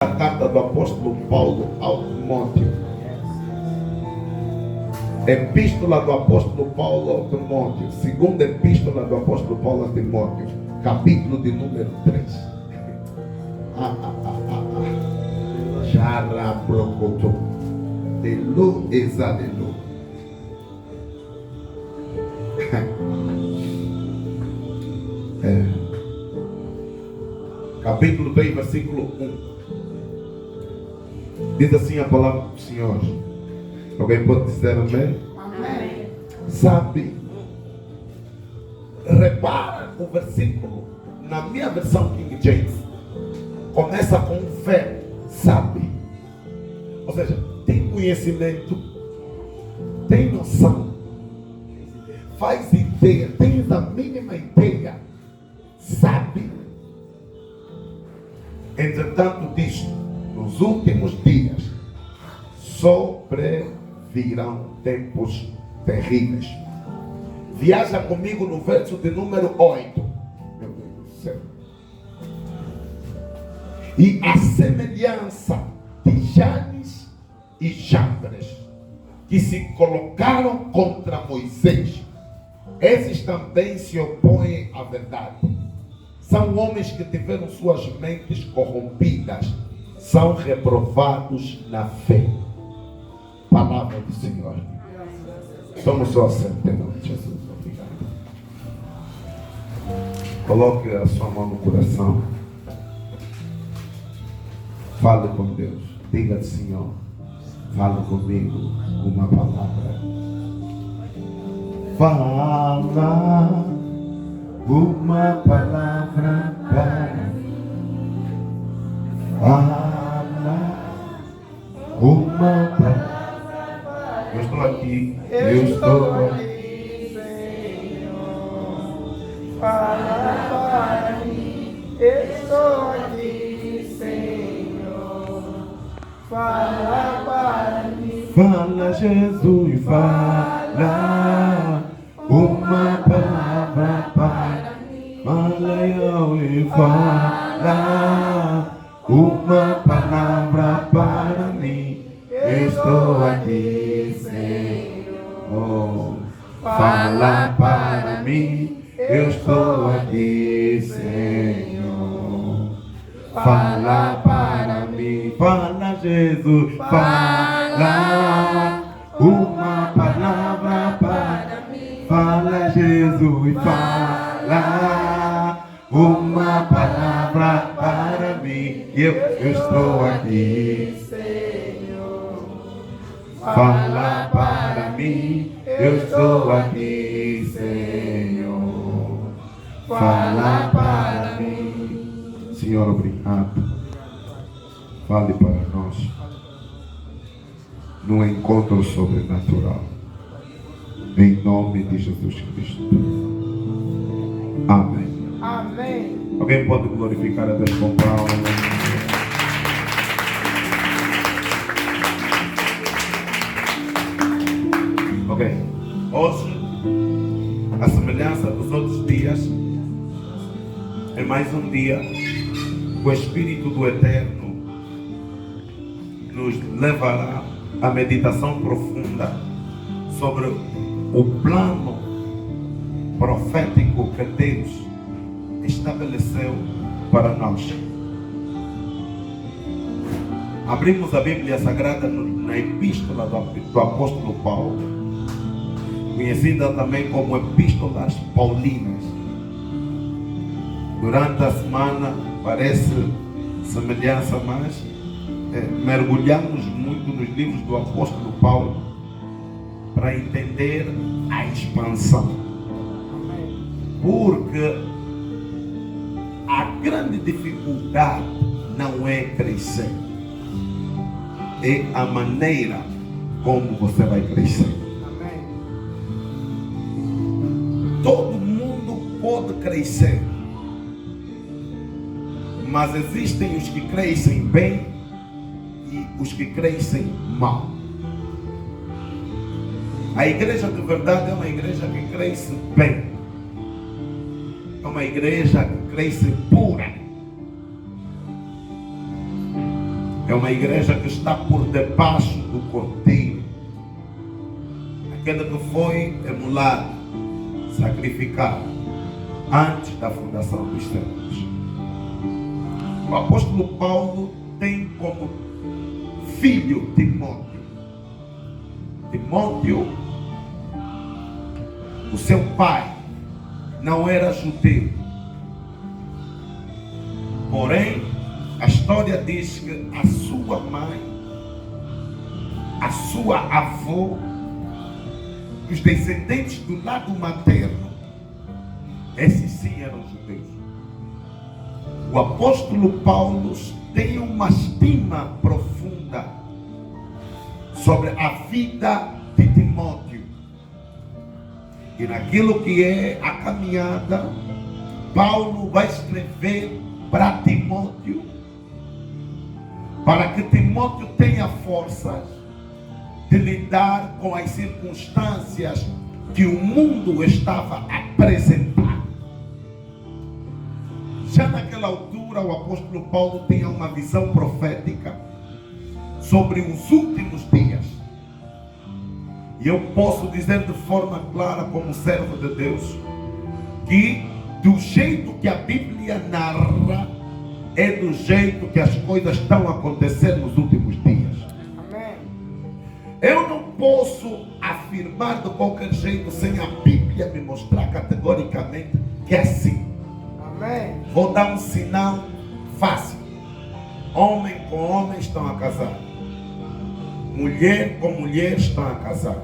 A carta do apóstolo Paulo ao Timóteo. Epístola do apóstolo Paulo ao Timóteo. Segunda epístola do apóstolo Paulo a Timóteo. Capítulo de número 3. Jara brocoto. Delu exadelu. Capítulo 3, versículo 1. Diz assim a palavra do Senhor. Alguém pode dizer amém? Amém. Sabe, repara o versículo. Na minha versão King James começa com um verbo, sabe. Ou seja, tem conhecimento, tem noção, faz ideia, tens a mínima ideia, sabe. Entretanto disto, nos últimos dias sobrevirão tempos terríveis. Viaja comigo no verso de número 8. Meu Deus do céu. E a semelhança de Janes e Jambres, que se colocaram contra Moisés, esses também se opõem à verdade. São homens que tiveram suas mentes corrompidas, são reprovados na fé. Palavra do Senhor. Somos só acertar em nome de Jesus. Obrigado. Coloque a sua mão no coração. Fale com Deus. Diga, Senhor, fale comigo uma palavra. Fala uma palavra para mim. Fala uma palavra. Eu estou aqui. Eu estou aqui, Senhor. Fala para mim. Estou aqui, Senhor. Fala para mim. Fala, Jesus, fala uma palavra para mim. Fala, eu e fala uma palavra para mim. Estou aqui, Senhor. Fala para mim. Eu estou aqui, Senhor. Fala para mim. Fala, Jesus. Fala uma palavra para mim. Fala, Jesus. Fala uma palavra para mim. Eu estou aqui, Senhor. fala para mim. Eu estou aqui, Senhor. Fala para mim. Senhor, obrigado. Fale para nós no encontro sobrenatural. Em nome de Jesus Cristo. Amém. Amém. Alguém pode glorificar a Deus com palmas? Ok. Hoje, a semelhança dos outros dias, é mais um dia que o Espírito do Eterno nos levará à meditação profunda sobre o plano profético que Deus estabeleceu para nós. Abrimos a Bíblia Sagrada na epístola do apóstolo Paulo, conhecida também como Epístolas Paulinas. Durante a semana parece semelhança, mas mergulhamos muito nos livros do apóstolo Paulo para entender a expansão. Porque a grande dificuldade não é crescer, é a maneira como você vai crescer. Amém. Todo mundo pode crescer, mas existem os que crescem bem e os que crescem mal. A igreja de verdade é uma igreja que cresce bem, é uma igreja que cresce pura, É uma igreja que está por debaixo do Cordeiro, aquele que foi emulado, sacrificado antes da fundação dos céus. O apóstolo Paulo tem como filho Timóteo. Timóteo, o seu pai não era judeu, porém a história diz que a sua mãe, a sua avó, os descendentes do lado materno, esses sim eram judeus. O apóstolo Paulo tem uma estima profunda sobre a vida de Timóteo. E naquilo que é a caminhada, Paulo vai escrever para Timóteo, para que Timóteo tenha forças de lidar com as circunstâncias que o mundo estava apresentando. Já naquela altura, o apóstolo Paulo tinha uma visão profética sobre os últimos dias. E eu posso dizer de forma clara, como servo de Deus, que do jeito que a Bíblia narra, é do jeito que as coisas estão a acontecer nos últimos dias. Amém. Eu não posso afirmar de qualquer jeito sem a Bíblia me mostrar categoricamente que é assim. Amém. Vou dar um sinal fácil. Homem com homem estão a casar. Mulher com mulher estão a casar.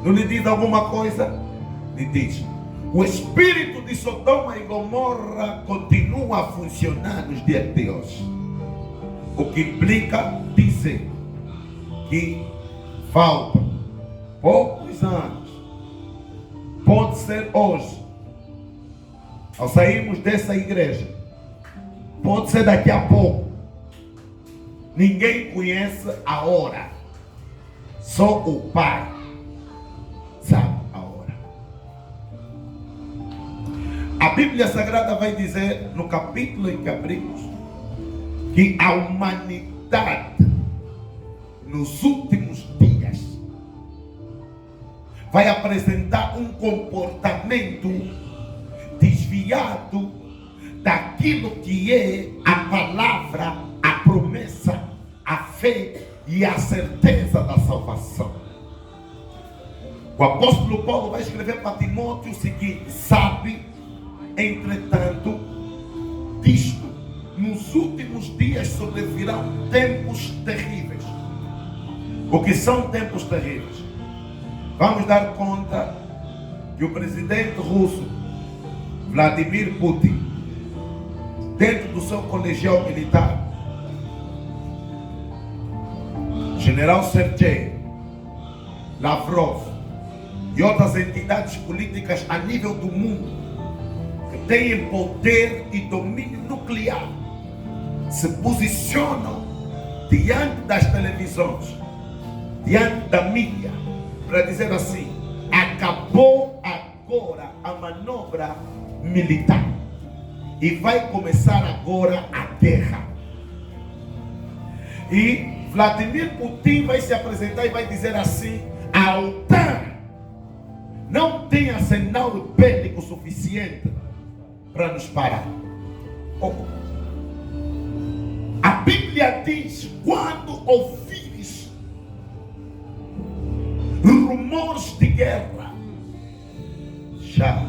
Não lhe diz alguma coisa? Lhe diz. O espírito de Sodoma e Gomorra continua a funcionar nos dias de hoje. O que implica dizer que faltam poucos anos. Pode ser hoje, ao sairmos dessa igreja. Pode ser daqui a pouco. Ninguém conhece a hora. Só o Pai sabe a hora. A Bíblia Sagrada vai dizer, no capítulo em que abrimos, que a humanidade, nos últimos dias, vai apresentar um comportamento desviado daquilo que é a palavra, a promessa, a fé e a certeza da salvação. O apóstolo Paulo vai escrever para Timóteo o seguinte: sabe, entretanto, disto, nos últimos dias sobrevirão tempos terríveis. O que são tempos terríveis? Vamos dar conta que o presidente russo, Vladimir Putin, dentro do seu colegial militar, General Sergei Lavrov e outras entidades políticas a nível do mundo que têm poder e domínio nuclear se posicionam diante das televisões, diante da mídia, para dizer assim: acabou agora a manobra militar e vai começar agora a guerra. E Vladimir Putin vai se apresentar e vai dizer assim: a OTAN não tem arsenal bélico suficiente para nos parar. A Bíblia diz: quando ouvires rumores de guerra, já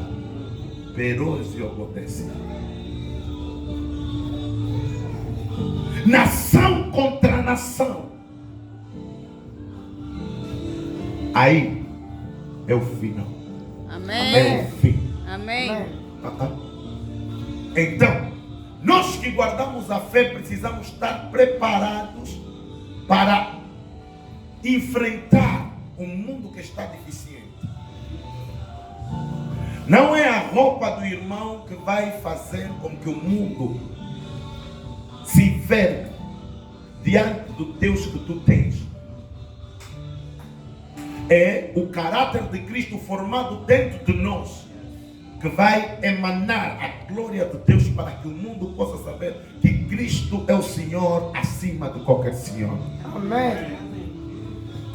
verás e acontece. Nação contra nação. Aí é o final. Amém. É o fim. Amém. Então, nós que guardamos a fé precisamos estar preparados para enfrentar um mundo que está deficiente. Não é a roupa do irmão que vai fazer com que o mundo se envergue diante do Deus que tu tens. É o caráter de Cristo formado dentro de nós que vai emanar a glória de Deus para que o mundo possa saber que Cristo é o Senhor acima de qualquer Senhor. Amém.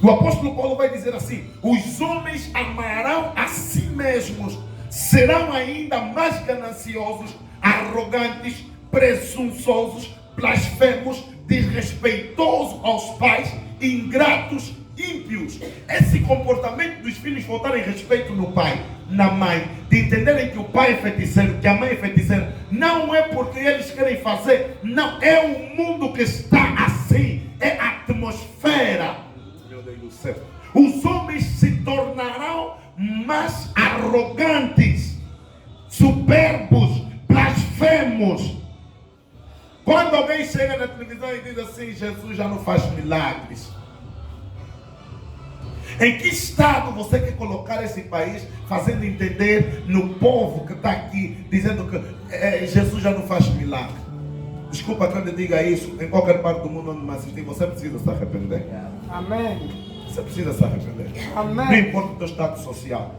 O apóstolo Paulo vai dizer assim: os homens amarão a si mesmos, serão ainda mais gananciosos, arrogantes, presunçosos, blasfemos, desrespeitosos aos pais, ingratos, ímpios. Esse comportamento dos filhos faltarem respeito no pai, na mãe, de entenderem que o pai é feiticeiro, que a mãe é feiticeira, não é porque eles querem fazer, não, é o mundo que está assim, é a atmosfera. Meu Deus do céu. Os homens se tornarão mais arrogantes, soberbos, blasfemos. Quando alguém chega na televisão e diz assim: Jesus já não faz milagres. Em que estado você quer colocar esse país, fazendo entender no povo que está aqui, dizendo que Jesus já não faz milagre? Desculpa quando eu diga isso, em qualquer parte do mundo onde me assistir, você precisa se arrepender. Amém. Você precisa se arrepender. Amém. Não importa o teu estado social.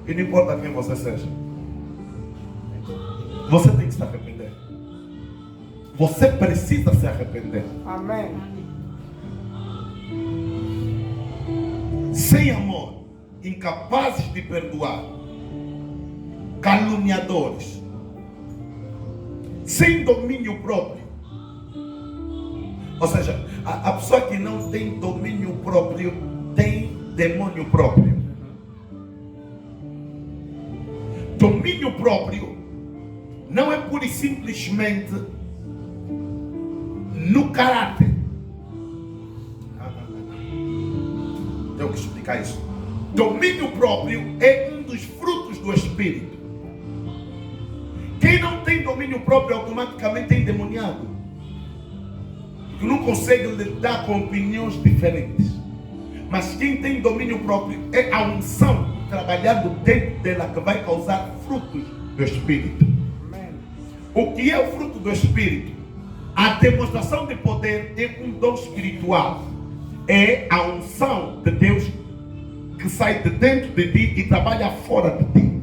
E não importa quem você seja. Você tem que se arrepender. Você precisa se arrepender. Amém. Sem amor, incapazes de perdoar, caluniadores, sem domínio próprio. Ou seja, a pessoa que não tem domínio próprio tem demônio próprio. Domínio próprio não é pura e simplesmente no caráter. Tenho que explicar isso. Domínio próprio é um dos frutos do Espírito. Quem não tem domínio próprio automaticamente é endemoniado. Que não consegue lidar com opiniões diferentes. Mas quem tem domínio próprio é a unção trabalhando dentro dela que vai causar frutos do Espírito. Amém. O que é o fruto do Espírito? A demonstração de poder é um dom espiritual. É a unção de Deus que sai de dentro de ti e trabalha fora de ti.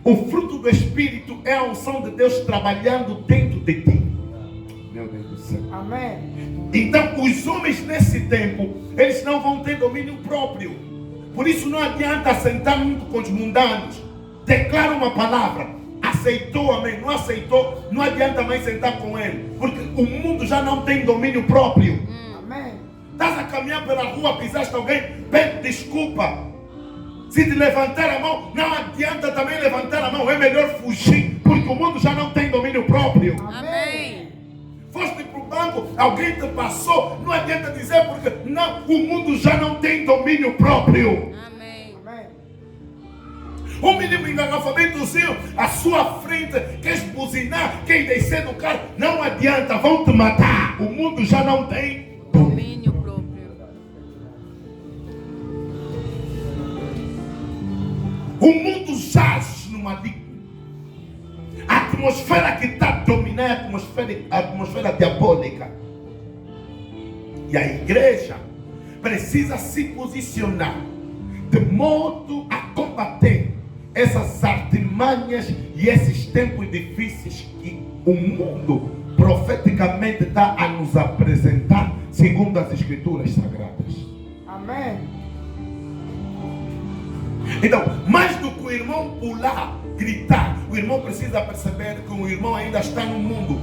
O fruto do Espírito é a unção de Deus trabalhando dentro de ti. Meu Deus do céu. Amém. Então os homens nesse tempo, eles não vão ter domínio próprio. Por isso não adianta sentar muito com os mundanos. Declara uma palavra. Aceitou, amém. Não aceitou, não adianta mais sentar com ele. Porque o mundo já não tem domínio próprio. Amém. Estás a caminhar pela rua, pisaste alguém, pede desculpa. Se te levantar a mão, não adianta também levantar a mão. É melhor fugir, porque o mundo já não tem domínio próprio. Amém. Foste para o banco, alguém te passou, não adianta dizer porque não, o mundo já não tem domínio próprio. Amém. Um menino analfabeitozinho à sua frente, queres buzinar, quer descer do carro, não adianta, vão te matar. O mundo já não tem Domínio próprio. O mundo jaz no maligno. A atmosfera que está dominando é a atmosfera diabólica. E a igreja precisa se posicionar de modo a combater essas artimanhas e esses tempos difíceis que o mundo profeticamente está a nos apresentar segundo as Escrituras Sagradas. Amém. Então, mais do que o irmão pular, gritar, o irmão precisa perceber que o irmão ainda está no mundo.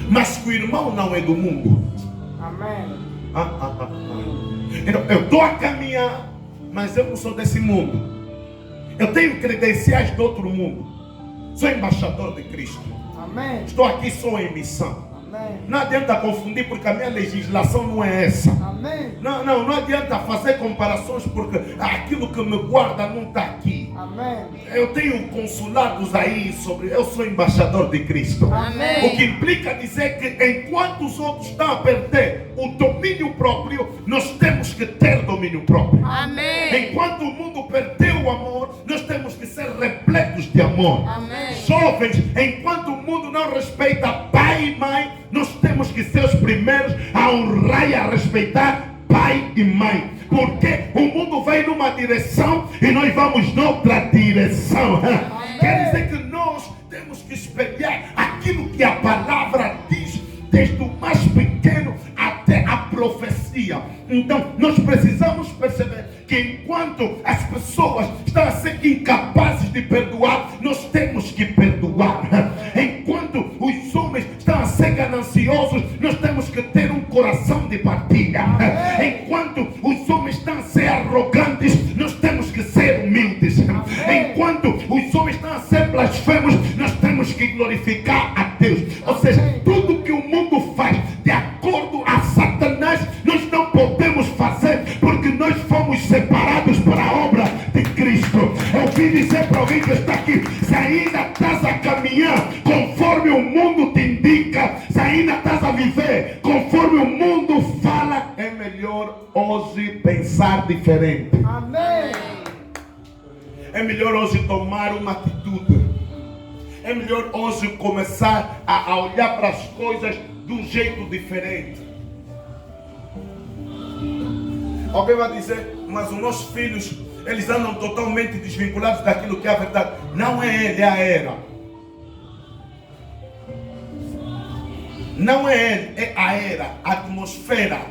Mas que o irmão não é do mundo. Amém. Então, eu estou a caminhar, mas eu não sou desse mundo. Eu tenho credenciais de outro mundo. Sou embaixador de Cristo. Amém. Estou aqui só em missão. Amém. Não adianta confundir porque a minha legislação não é essa. Amém. Não adianta fazer comparações porque aquilo que me guarda não está aqui. Amém. Eu tenho consulados aí eu sou embaixador de Cristo. Amém. O que implica dizer que enquanto os outros estão a perder o domínio próprio, nós temos que ter domínio próprio. Amém. Enquanto o mundo perdeu o amor, nós temos que ser repletos de amor. Amém. Jovens, enquanto o mundo não respeita pai e mãe, nós temos que ser os primeiros a honrar e a respeitar pai e mãe. Porque o mundo vai numa direção e nós vamos noutra direção. Quer dizer que nós temos que espelhar que a palavra diz, desde o mais pequeno até a profecia. Então, nós precisamos perceber que enquanto as pessoas estão a ser incapazes de perdoar, nós temos que perdoar. Enquanto os homens estão a ser gananciosos, nós temos que ter um coração de partilha. Enquanto os homens estão a ser arrogantes, nós temos que ser humildes. Enquanto os homens estão a ser blasfemos, nós temos que glorificar a Deus. Ou seja, tudo que o mundo faz de acordo a Satanás, nós não podemos fazer, porque nós fomos separados para a obra de Cristo. Eu vim dizer para alguém que está aqui: se ainda estás a caminhar conforme o mundo te indica, se ainda estás a viver conforme o mundo fala, é melhor hoje pensar diferente. Amém. É melhor hoje tomar uma atitude. É melhor hoje começar a olhar para as coisas de um jeito diferente. Alguém vai dizer: mas os nossos filhos, eles andam totalmente desvinculados daquilo que é a verdade. Não é ele, é a era. Não é ele, é a era, a atmosfera.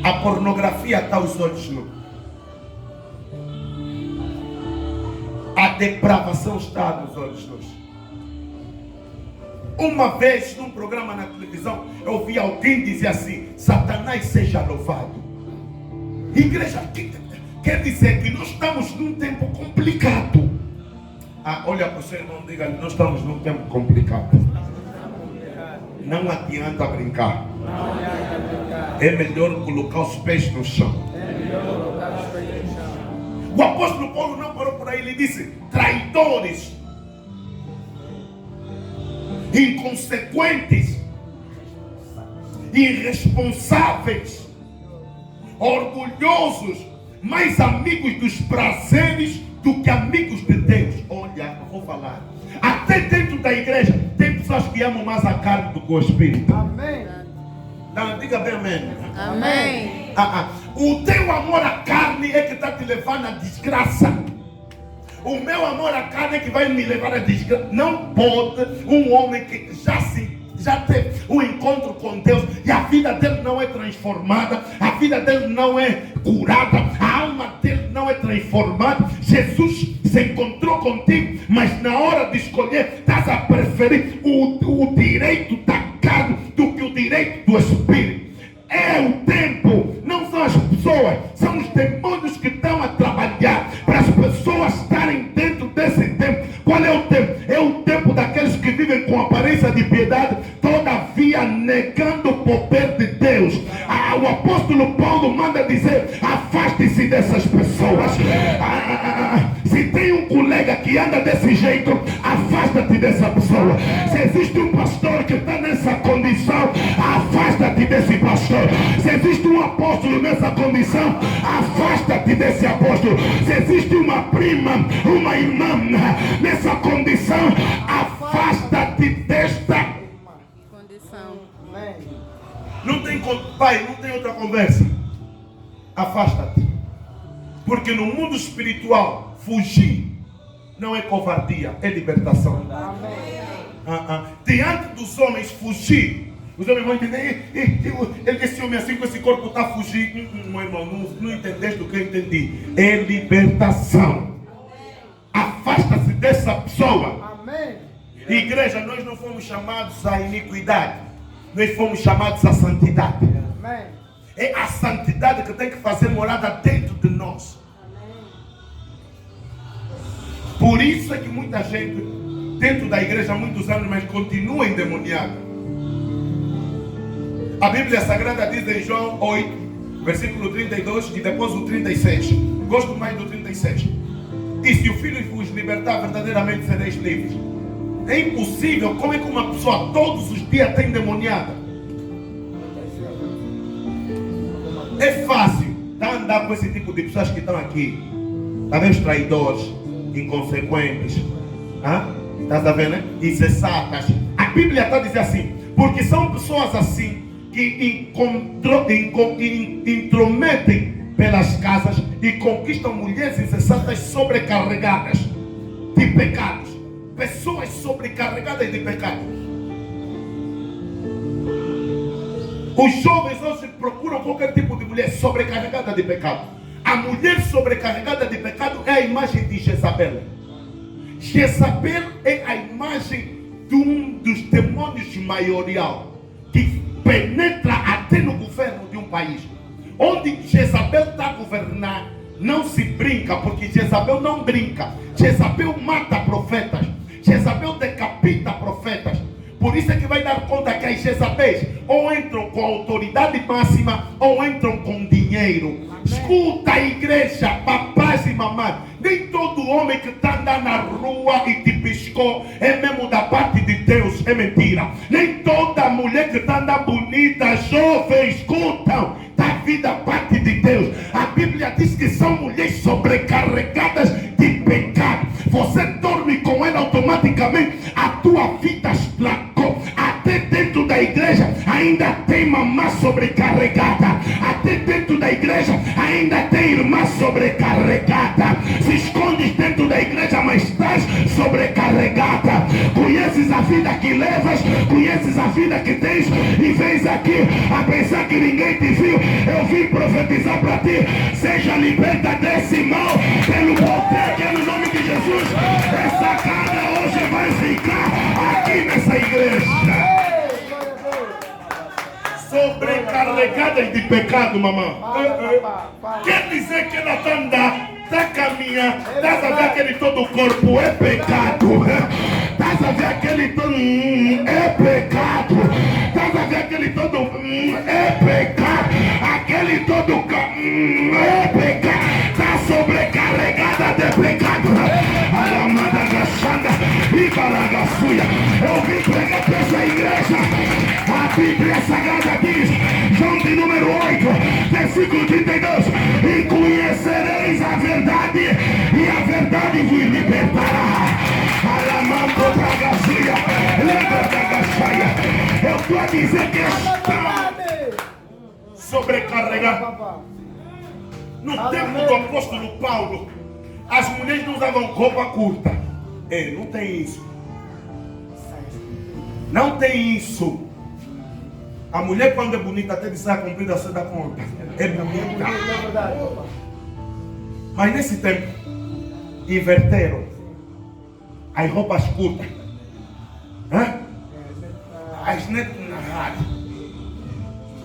A pornografia está aos olhos nus. A depravação está nos olhos nus. Uma vez, num programa na televisão, eu ouvi alguém dizer assim: Satanás seja louvado. Igreja, quer dizer que nós estamos num tempo complicado. Olha para o seu irmão, diga: nós estamos num tempo complicado. Não adianta brincar. É melhor colocar os pés no chão. O apóstolo Paulo não parou por aí, ele disse: traidores, inconsequentes, irresponsáveis, orgulhosos, mais amigos dos prazeres do que amigos de Deus. Olha, eu vou falar. Até dentro da igreja tem pessoas que amam mais a carne do que o Espírito. Amém. Não, diga bem amém. Amém. O teu amor à carne é que está te levando à desgraça. O meu amor à carne é que vai me levar à desgraça. Não pode um homem que já teve um encontro com Deus e a vida dele não é transformada, a vida dele não é curada, a alma dele não é transformada. Jesus se encontrou contigo, mas na hora de escolher estás a preferir o direito da carne do que o direito do Espírito. É o tempo, não são as pessoas, são os demônios que estão a trabalhar para as pessoas estarem dentro desse tempo. Qual é o tempo? É o tempo daqueles que vivem com aparência de piedade, todavia negando o poder de Deus. O apóstolo Paulo manda dizer: afaste-se dessas pessoas. Se tem um colega que anda desse jeito, afasta-te dessa pessoa. Se existe um pastor que está nessa condição, afasta-te desse pastor. Se existe um apóstolo nessa condição, afasta-te desse apóstolo. Se existe uma prima, uma irmã nessa condição, afasta-te desta Condição. Amém. Não tem, pai, não tem outra conversa. Afasta-te. Porque no mundo espiritual, fugir não é covardia, é libertação. Amém. Diante dos homens, fugir, os homens vão entender: esse homem assim com esse corpo está a fugir. Meu irmão, não entendeste o que eu entendi. É libertação. Afasta-se dessa pessoa. Amém. Igreja, nós não fomos chamados à iniquidade, nós fomos chamados à santidade. Amém. É a santidade que tem que fazer morada dentro de nós. Por isso é que muita gente dentro da igreja há muitos anos, mas continua endemoniada. A Bíblia Sagrada diz em João 8, versículo 32 e depois o 36. Gosto mais do 36. E se o Filho vos libertar, verdadeiramente sereis livres. É impossível. Como é que uma pessoa todos os dias está endemoniada? É fácil. Está a andar com esse tipo de pessoas que estão aqui. Está vendo os traidores, inconsequentes. Estás a ver, né? Insensatas. A Bíblia está dizendo assim: porque são pessoas assim que intrometem pelas casas e conquistam mulheres insensatas sobrecarregadas de pecados. pessoas sobrecarregadas de pecado. Os jovens hoje procuram qualquer tipo de mulher sobrecarregada de pecado. A mulher sobrecarregada de pecado é a imagem de Jezabel. Jezabel é a imagem de um dos demônios maiorial que penetra até no governo de um país. Onde Jezabel está a governar, não se brinca, porque Jezabel não brinca. Jezabel mata profetas. Jezabel decapita profetas. Por isso é que vai dar conta que as Jezabéis ou entram com autoridade máxima ou entram com dinheiro. Amém. Escuta a igreja, papás e mamães. Nem todo homem que está andando na rua e te piscou é mesmo da parte de Deus, é mentira. Nem toda mulher que está andando bonita, jovem, escutam, da vida parte de Deus. A Bíblia diz que são mulheres sobrecarregadas de pecado. Você dorme com ela automaticamente, a tua vida estragou. Até dentro da igreja ainda tem mamã sobrecarregada. Até dentro da igreja ainda tem irmã sobrecarregada. Se escondes dentro da igreja, mas estás sobrecarregada. Conheces a vida que levas, conheces a vida que tens e vens aqui a pensar que ninguém te viu. Eu vim profetizar para ti. Seja liberta desse mal pelo poder que é no nome de Jesus. Essa carga hoje vai ficar aqui nessa igreja. Sobrecarregadas de pecado, mamãe. Quer dizer que ela está andando, está caminhando, estás a ver aquele todo o corpo, é pecado. Estás a ver aquele todo, é pecado. Estás a ver aquele todo, é pecado. Aquele todo, é pecado. Está sobrecarregada de pecado. Alamada gachanda e baragafuia. Eu vim pregar para essa igreja. A Bíblia Sagrada diz, João de número 8, versículo 32, e conhecereis a verdade, e a verdade vos libertará. Alamando bragafuia, lembra da gachaia. Eu estou a dizer que está sobrecarregado. No tempo do apóstolo Paulo, as mulheres não usavam roupa curta. Não tem isso. Não tem isso. A mulher, quando é bonita, até de saia comprida, você dá conta. É bonita. Mas nesse tempo, inverteram as roupas curtas. As netas na rádio.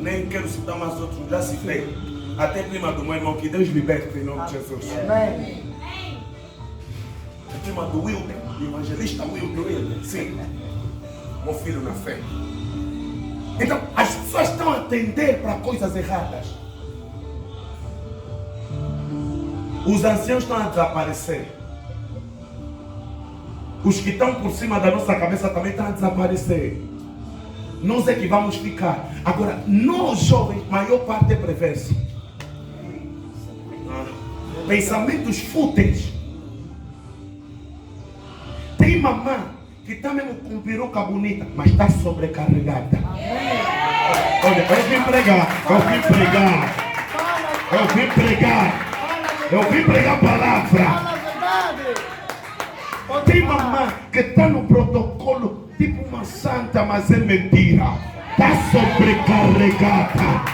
Nem quero citar mais outros, já citei. Até prima do meu irmão, que Deus liberte em nome de Jesus. Amém. A prima do Wilder, do evangelista Wilder. Sim. Meu filho na fé. Então, as pessoas estão a atender para coisas erradas. Os anciãos estão a desaparecer. Os que estão por cima da nossa cabeça também estão a desaparecer. Nós é que vamos ficar. Agora, nós jovens, maior parte é perverso. Pensamentos fúteis. Tem mamã que está mesmo com peruca bonita, mas está sobrecarregada. Olha, eu vim pregar a palavra. Tem mamã que está no protocolo, tipo uma santa, mas é mentira. Está sobrecarregada.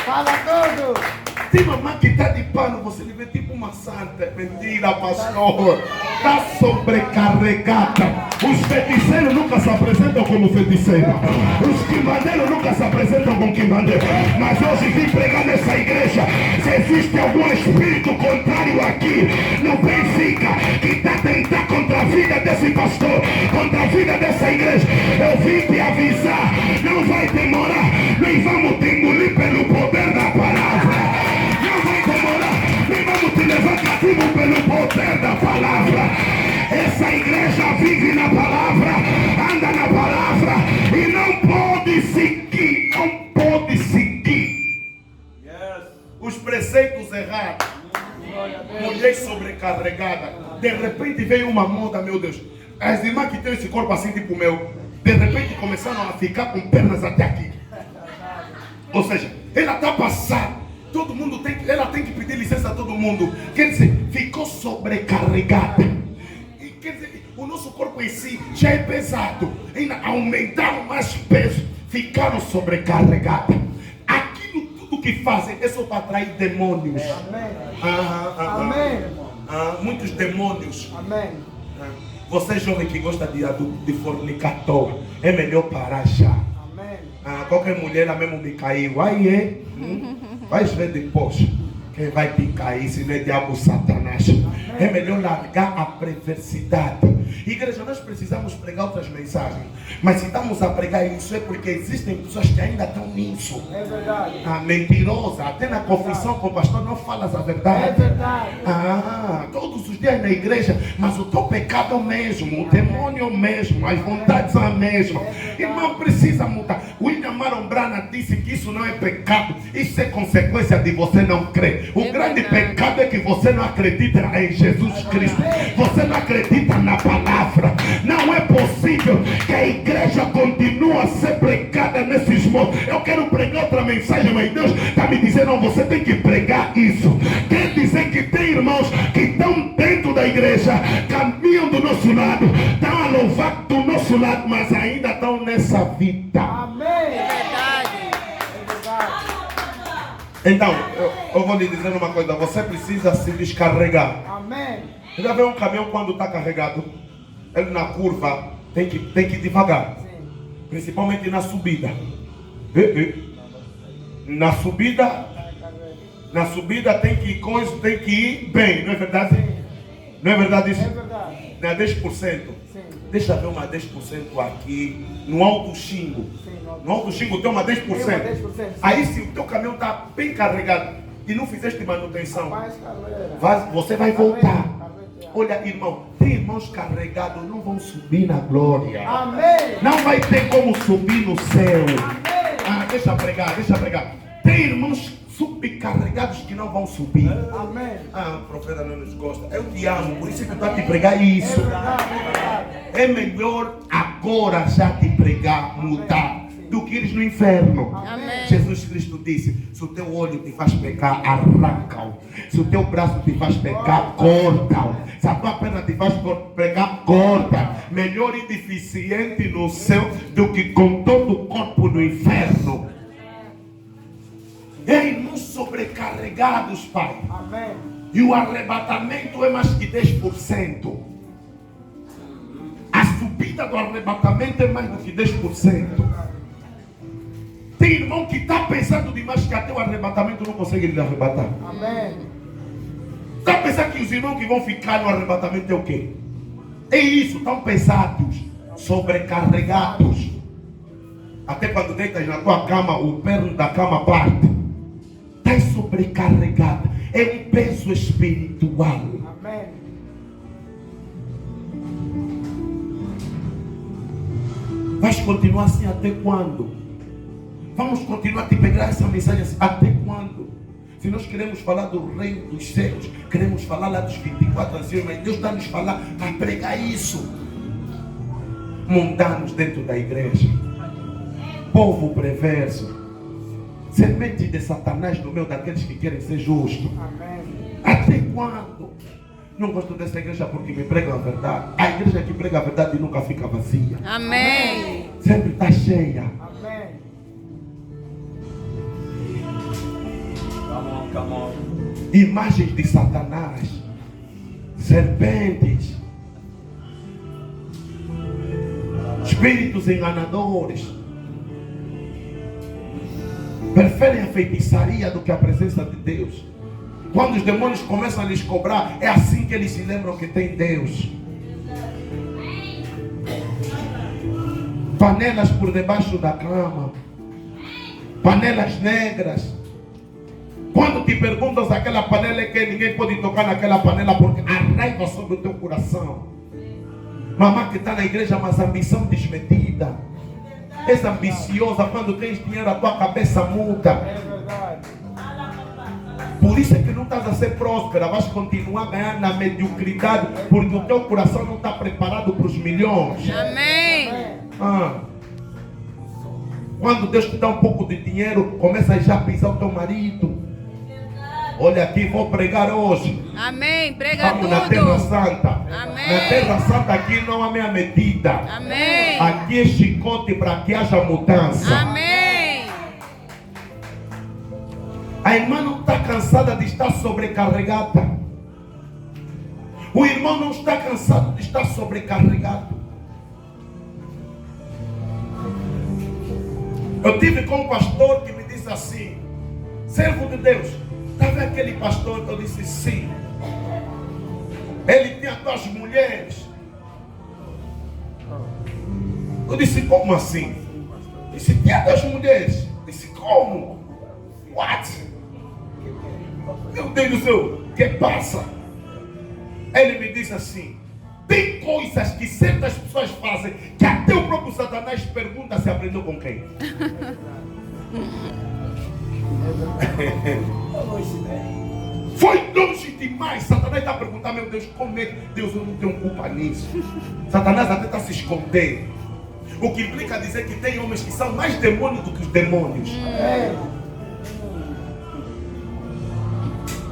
Fala tudo. Tem mamãe que está de pano, você lhe vê tipo uma santa. Mentira, pastor. Está sobrecarregada. Os feiticeiros nunca se apresentam como feiticeira. Os quimbandeiros nunca se apresentam como quimbandeiro. Mas hoje vim pregar nessa igreja. Se existe algum espírito contrário aqui no Benfica que está tentando contra a vida desse pastor, contra a vida dessa igreja, eu vim te avisar. Não vai demorar. Nem vamos te engolir pelo poder da palavra. Nem vamos te levar cativo pelo poder da palavra. Essa igreja vive na palavra, anda na palavra e não pode seguir, os preceitos errados. Mulher sobrecarregada. De repente veio uma moda, meu Deus. As irmãs que têm esse corpo assim tipo meu, de repente começaram a ficar com pernas até aqui. Ou seja, ela está passada. Todo mundo ela tem que pedir licença a todo mundo. Quer dizer, ficou sobrecarregada. o nosso corpo em si já é pesado. Ainda aumentaram mais peso, ficaram sobrecarregadas. Aquilo tudo que fazem é só para atrair demônios. Amém. Muitos demônios. Amém. Você jovem que gosta de fornicador, é melhor parar já. Amém. Qualquer mulher lá mesmo me caiu. Aí é. Vai ver depois. Quem vai te cair se não é diabo Satanás. É melhor largar a perversidade. Igreja, nós precisamos pregar outras mensagens. Mas se estamos a pregar isso é porque existem pessoas que ainda estão nisso. É verdade. Mentirosa. Até na confissão com o pastor não falas a verdade. É verdade. Todos os dias na igreja, mas o teu pecado é o mesmo, o demônio é o mesmo, as vontades são as mesmas. Irmão, precisa mudar. William Maron Branham disse que isso não é pecado, isso é consequência de você não crer. O grande pecado é que você não acredita em Jesus Cristo. Você não acredita na palavra. Não é possível que a igreja continue a ser pregada nesses modos. Eu quero pregar outra mensagem, mas Deus está me dizendo, não, você tem que pregar isso. Quer dizer que tem irmãos que estão dentro da igreja, caminham do nosso lado, estão a louvar do nosso lado, mas ainda estão nessa vida. Amém. É verdade. É verdade. Então, eu vou lhe dizer uma coisa, você precisa se descarregar. Amém. Já vê um caminhão quando está carregado? Ele na curva tem que ir devagar. Sim. Principalmente na subida. Na subida tem que ir bem, não é verdade? Sim. Não é verdade isso? É verdade. Não é 10%. Sim. Deixa ver uma 10% aqui no Alto Xingo. Sim. No Alto Xingo tem uma 10%. Tem uma 10%. Aí se o teu caminhão está bem carregado e não fizeste manutenção, Mais carreira. você vai voltar. Olha, irmão, tem irmãos carregados, não vão subir na glória. Amém. Não vai ter como subir no céu. Amém. Deixa pregar. Tem irmãos subcarregados que não vão subir. Amém. O profeta não nos gosta. Eu te amo, por isso que eu estou a te pregar isso. É verdade. É verdade. É melhor agora já te pregar, mudar, do que ires no inferno. Amém. Jesus Cristo disse, se o teu olho te faz pecar, arranca-o. Se o teu braço te faz pecar, corta-o. Se a tua perna te faz pecar, corta. Melhor e deficiente no céu do que com todo o corpo no inferno. Irmãos sobrecarregados, Pai. Amém. E o arrebatamento é mais que 10%. A subida do arrebatamento é mais do que 10%. Tem irmão que está pensando demais que até o arrebatamento não consegue lhe arrebatar. Amém. Está pensando que os irmãos que vão ficar no arrebatamento é o quê? É isso, estão pesados, sobrecarregados. Até quando deitas na tua cama, o perno da cama parte. Está sobrecarregado. É um peso espiritual. Amém. Vais continuar assim até quando? Vamos continuar a te pegar essa mensagem assim, até quando? Se nós queremos falar do reino dos céus, queremos falar lá dos 24 anciões, mas Deus está nos falar para pregar isso. Mundanos dentro da igreja, povo perverso, semente de Satanás no meio daqueles que querem ser justos. Amém. Até quando? Não gosto dessa igreja porque me pregam a verdade. A igreja que prega a verdade nunca fica vazia. Amém. Sempre está cheia. Amém. Come on. Imagens de Satanás, serpentes, espíritos enganadores, preferem a feitiçaria do que a presença de Deus. Quando os demônios começam a lhes cobrar, é assim que eles se lembram que tem Deus. Panelas por debaixo da cama, panelas negras. Quando te perguntas aquela panela é que ninguém pode tocar naquela panela porque a raiva sobre o teu coração. Mamãe que está na igreja, mas ambição desmedida. És ambiciosa, quando tens dinheiro a tua cabeça muda. É verdade. Por isso é que não estás a ser próspera, vais continuar a ganhar na mediocridade, porque o teu coração não está preparado para os milhões. Amém. Quando Deus te dá um pouco de dinheiro, começa a já pisar o teu marido. Olha aqui, vou pregar hoje. Amém. Prega Vamos na Terra tudo. Santa. Amém. Na Terra Santa aqui não há meia medida. Amém. Aqui é chicote para que haja mudança. Amém. A irmã não está cansada de estar sobrecarregada. O irmão não está cansado de estar sobrecarregado. Eu tive com um pastor que me disse assim: servo de Deus, está vendo aquele pastor? Eu disse sim. Ele tinha 2 mulheres. Eu disse, como assim? Ele disse, tinha 2 mulheres. Eu disse, como? What? Meu Deus do céu, o que passa? Ele me disse assim: tem coisas que certas pessoas fazem que até o próprio Satanás pergunta se aprendeu com quem. Foi longe demais. Satanás está perguntando: meu Deus, como é que Deus, eu não tenho culpa nisso? Satanás até está se escondendo. O que implica dizer que tem homens que são mais demônios do que os demônios.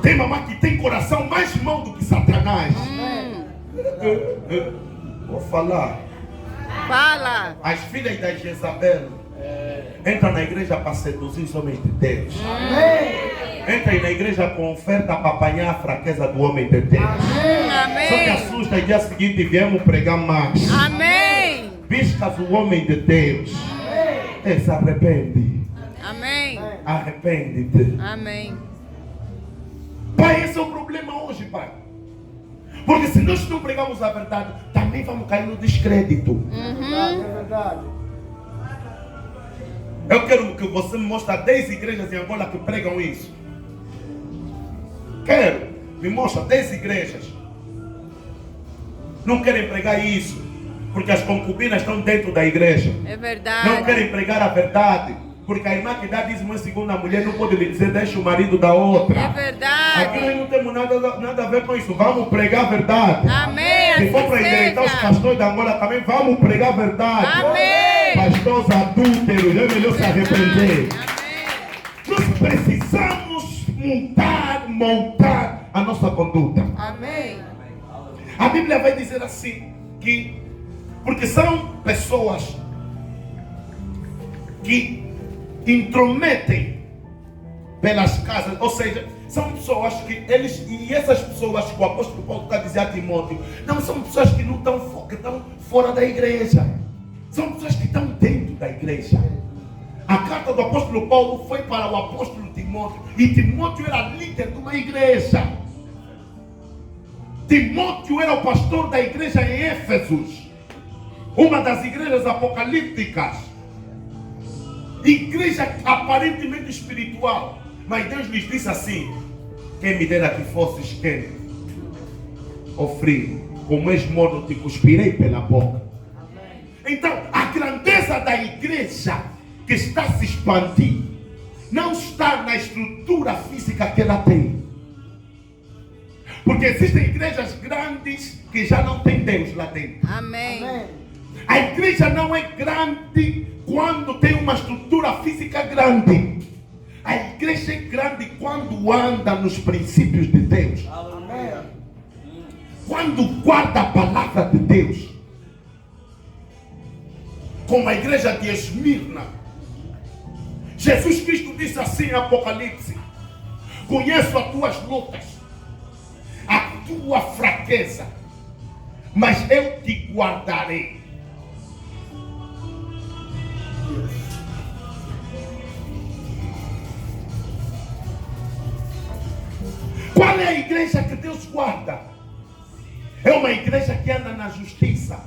Tem mamãe que tem coração mais mau do que Satanás. Vou falar. Fala. As filhas da Jezabel entram na igreja para seduzir os homens de Deus. Entram na igreja com oferta para apanhar a fraqueza do homem de Deus. Só que Amém. assusta e dia seguinte viemos pregar mais. Amém. Piscas o homem de Deus. Se arrepende. Amém. Arrepende-te. Amém. Pai, esse é o problema hoje, Pai. Porque se nós não pregamos a verdade, também vamos cair no descrédito. É verdade. Eu quero que você me mostre 10 igrejas em Angola que pregam isso. Quero. Me mostra 10 igrejas. Não querem pregar isso, porque as concubinas estão dentro da igreja. É Não verdade. querem pregar a verdade, porque a irmã que dá dízimo em segunda mulher não pode lhe dizer deixa o marido da outra. É Aqui verdade. nós não temos nada a ver com isso. Vamos pregar a verdade. Amém. Se for Assim para endireitar os seja. pastores da Angola também, vamos pregar a verdade. Amém. Pastores adúlteros, é melhor se arrepender. Amém. Nós precisamos montar a nossa conduta. Amém. A Bíblia vai dizer assim, que porque são pessoas que intrometem pelas casas, ou seja, são pessoas que e essas pessoas que o apóstolo Paulo está dizendo a Timóteo, não são pessoas que não estão, que estão fora da igreja, são pessoas que estão dentro da igreja. A carta do apóstolo Paulo foi para o apóstolo Timóteo, e Timóteo era líder de uma igreja. Timóteo era o pastor da igreja em Éfesos, uma das igrejas apocalípticas, igreja aparentemente espiritual, mas Deus lhes disse assim: quem me dera que fosses quente ou frio, como és morno te cuspirei pela boca. Então a grandeza da igreja que está se expandir não está na estrutura física que ela tem, porque existem igrejas grandes que já não tem Deus lá dentro. Amém. A igreja não é grande quando tem uma estrutura física grande. A igreja é grande quando anda nos princípios de Deus. Quando guarda a palavra de Deus. Como a igreja de Esmirna. Jesus Cristo disse assim em Apocalipse: conheço as tuas lutas, a tua fraqueza, mas eu te guardarei. Qual é a igreja que Deus guarda? É uma igreja que anda na justiça.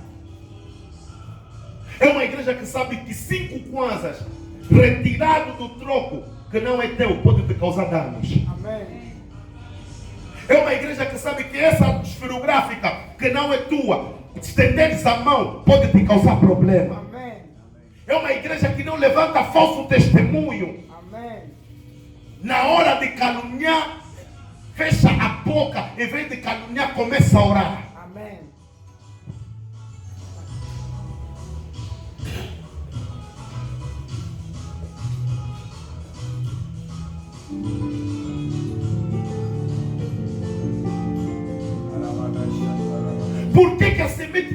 É uma igreja que sabe que 5 kwanzas retirado do troco que não é teu pode te causar danos. É uma igreja que sabe que essa esferográfica que não é tua, estenderes a mão, pode te causar problema. É uma igreja que não levanta falso testemunho. Na hora de caluniar, fecha a boca, em vez de caluniar, começa a orar.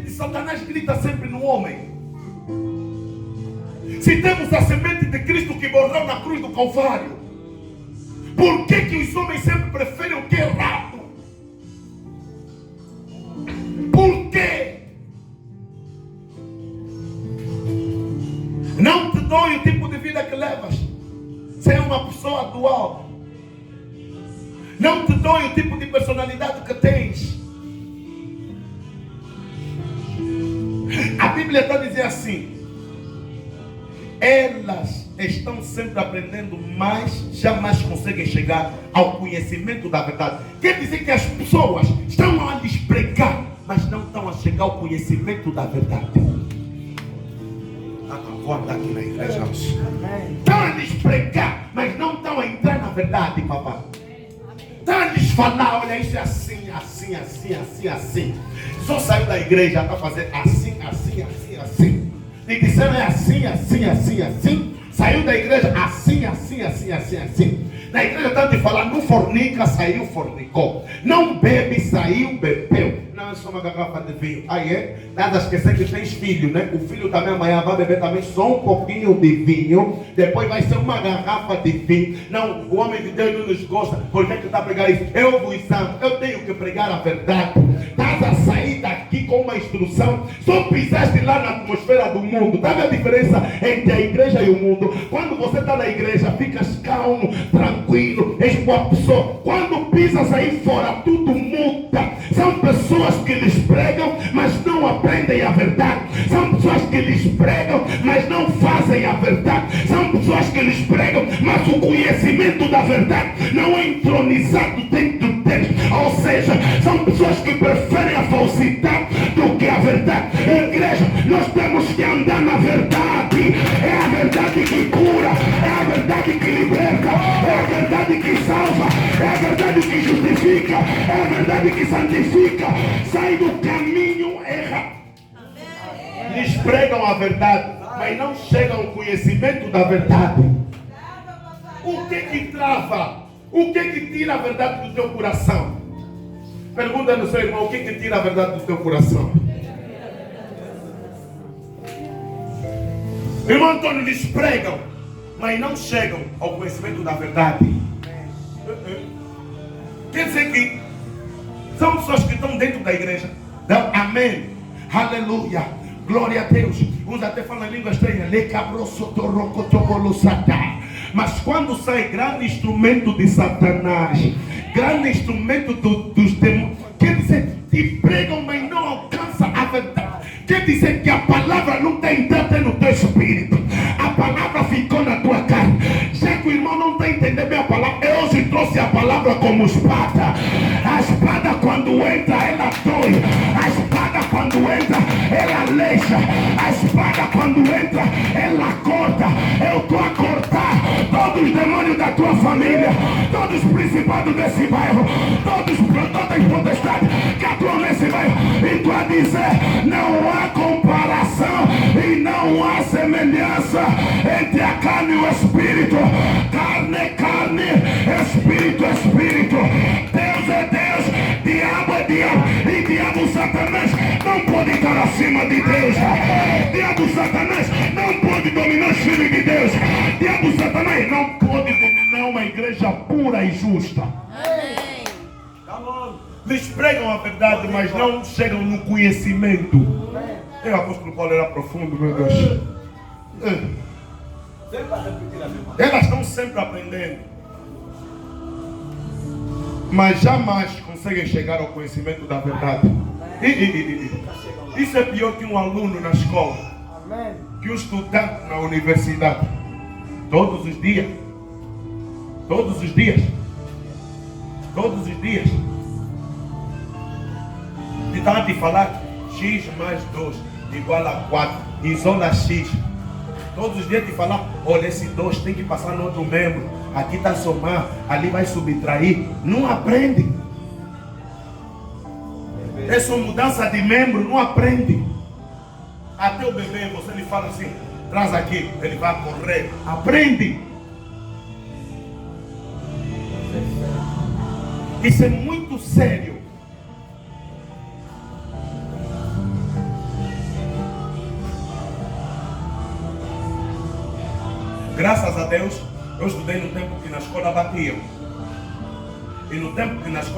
de Satanás grita sempre no homem. Se temos a semente de Cristo que morreu na cruz do Calvário, por que os homens sempre preferem o que é errado? Por quê? Não te dói o tipo de vida que levas. Você é uma pessoa dual. Não te dói o tipo de personalidade que tens. A Bíblia está a dizer assim: elas estão sempre aprendendo, mas jamais conseguem chegar ao conhecimento da verdade. Quer dizer que as pessoas estão a lhes pregar, mas não estão a chegar ao conhecimento da verdade. Vou andar aqui na igreja. Estão a lhes pregar, mas não estão a entrar na verdade, papai. Estão a lhes falar: olha, isso é assim, assim, assim, assim, assim. Só saiu da igreja, está fazendo assim, assim, assim, assim. E disseram é assim, assim, assim, assim. Saiu da igreja assim, assim, assim, assim, assim. Na igreja está de falar: não fornica, saiu, fornicou. Não bebe, saiu, bebeu. Não, é só uma garrafa de vinho. Aí é, nada a esquecer que tens filho, né? O filho também amanhã vai beber também só um pouquinho de vinho. Depois vai ser uma garrafa de vinho. Não, o homem de Deus não nos gosta. Por que está a pregar isso? Eu vos amo, eu tenho que pregar a verdade. Estás a sair daqui com uma instrução. Só pisaste lá na atmosfera do mundo. Sabe a diferença entre a igreja e o mundo? Quando você está na igreja, ficas calmo, tranquilo, és boa pessoa. Quando pisas aí fora, tudo muda. São pessoas que lhes pregam, mas não aprendem a verdade. São pessoas que lhes pregam, mas não fazem a verdade. São pessoas que lhes pregam, mas o conhecimento da verdade não é entronizado dentro deles. Ou seja, são pessoas que preferem a falsidade do que a verdade. Igreja, nós temos que andar na verdade. É a verdade que cura, é a verdade que liberta, é a verdade que salva, é a verdade que justifica, é a verdade que santifica. Sai do caminho errado. Eles pregam a verdade, mas não chegam ao conhecimento da verdade. O que trava? O que tira a verdade do teu coração? Pergunta no seu irmão: o que tira a verdade do teu coração? Irmão Antônio, eles pregam, mas não chegam ao conhecimento da verdade. Quer dizer que são pessoas que estão dentro da igreja. Não, amém. Aleluia. Glória a Deus. Uns até falam língua estranha. Mas quando sai grande instrumento de Satanás, grande instrumento dos demônios, quer dizer, te pregam, mas não alcança a verdade. Quer dizer que a palavra não está entrando no teu espírito. A palavra ficou na tua carne. Já que o irmão não está entendendo bem a palavra, eu hoje trouxe a palavra como espada. A espada quando entra, ela dói. A espada quando entra, ela aleija. A espada quando entra, ela corta. Eu estou a cortar todos os demônios da tua família, todos os principados desse bairro, todas as potestades que atuam nesse bairro. E tu a dizer: não há comparação e não há semelhança entre a carne e o espírito. Carne é carne, espírito é espírito. Deus é Deus, diabo é diabo. E diabo Satanás não pode estar acima de Deus. Diabo Satanás não pode dominar os filhos de Deus. Diabo Satanás não pode dominar uma igreja pura e justa. Amém. Eles pregam a verdade, mas não chegam no conhecimento. O apóstolo Paulo era profundo, meu Deus. Elas estão sempre aprendendo, mas jamais conseguem chegar ao conhecimento da verdade. Isso é pior que um aluno na escola, que um estudante na universidade. Todos os dias, todos os dias, todos os dias, de tanto de falar x mais 2 igual a 4, isola x. Todos os dias de falar: olha, esse 2 tem que passar no outro membro, aqui está somar, ali vai subtrair. Não aprende. Essa mudança de membro não aprende. Até o bebê, você lhe fala assim: traz aqui, ele vai correr. Aprende. Isso é muito sério. Graças a Deus, eu estudei no tempo que na escola batiam. E no tempo que na escola